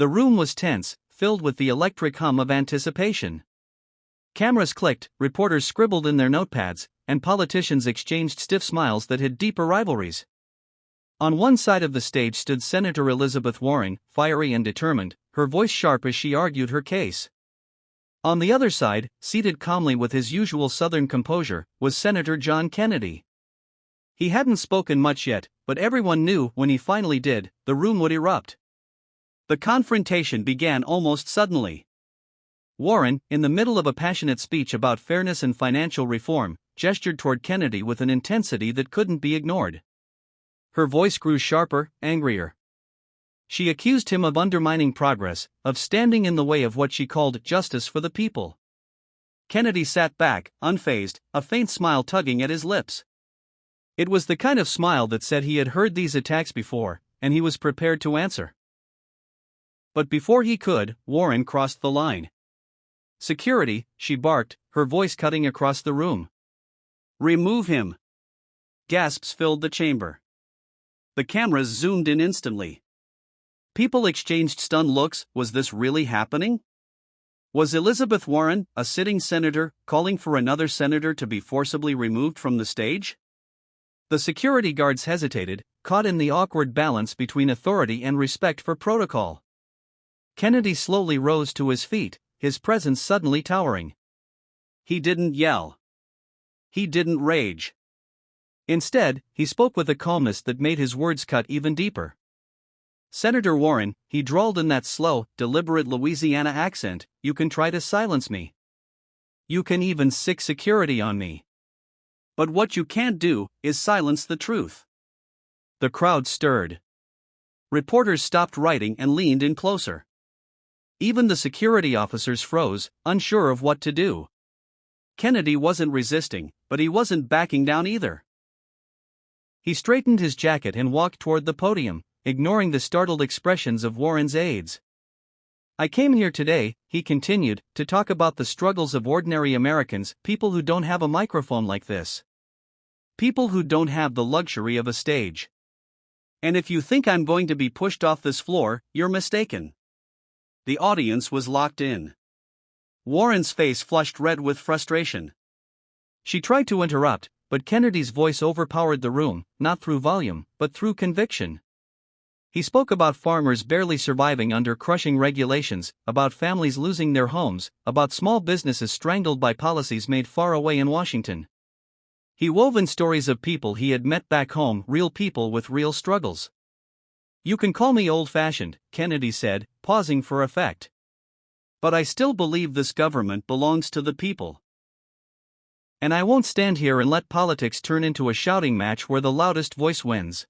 The room was tense, filled with the electric hum of anticipation. Cameras clicked, reporters scribbled in their notepads, and politicians exchanged stiff smiles that hid deeper rivalries. On one side of the stage stood Senator Elizabeth Warren, fiery and determined, her voice sharp as she argued her case. On the other side, seated calmly with his usual Southern composure, was Senator John Kennedy. He hadn't spoken much yet, but everyone knew when he finally did, the room would erupt. The confrontation began almost suddenly. Warren, in the middle of a passionate speech about fairness and financial reform, gestured toward Kennedy with an intensity that couldn't be ignored. Her voice grew sharper, angrier. She accused him of undermining progress, of standing in the way of what she called justice for the people. Kennedy sat back, unfazed, a faint smile tugging at his lips. It was the kind of smile that said he had heard these attacks before, and he was prepared to answer. But before he could, Warren crossed the line. "Security," she barked, her voice cutting across the room. "Remove him." Gasps filled the chamber. The cameras zoomed in instantly. People exchanged stunned looks. Was this really happening? Was Elizabeth Warren, a sitting senator, calling for another senator to be forcibly removed from the stage? The security guards hesitated, caught in the awkward balance between authority and respect for protocol. Kennedy slowly rose to his feet, his presence suddenly towering. He didn't yell. He didn't rage. Instead, he spoke with a calmness that made his words cut even deeper. "Senator Warren," he drawled in that slow, deliberate Louisiana accent, "you can try to silence me. You can even sic security on me. But what you can't do is silence the truth." The crowd stirred. Reporters stopped writing and leaned in closer. Even the security officers froze, unsure of what to do. Kennedy wasn't resisting, but he wasn't backing down either. He straightened his jacket and walked toward the podium, ignoring the startled expressions of Warren's aides. "I came here today," he continued, "to talk about the struggles of ordinary Americans, people who don't have a microphone like this. People who don't have the luxury of a stage. And if you think I'm going to be pushed off this floor, you're mistaken." The audience was locked in. Warren's face flushed red with frustration. She tried to interrupt, but Kennedy's voice overpowered the room, not through volume, but through conviction. He spoke about farmers barely surviving under crushing regulations, about families losing their homes, about small businesses strangled by policies made far away in Washington. He wove in stories of people he had met back home, real people with real struggles. "You can call me old-fashioned," Kennedy said, pausing for effect. "But I still believe this government belongs to the people. And I won't stand here and let politics turn into a shouting match where the loudest voice wins."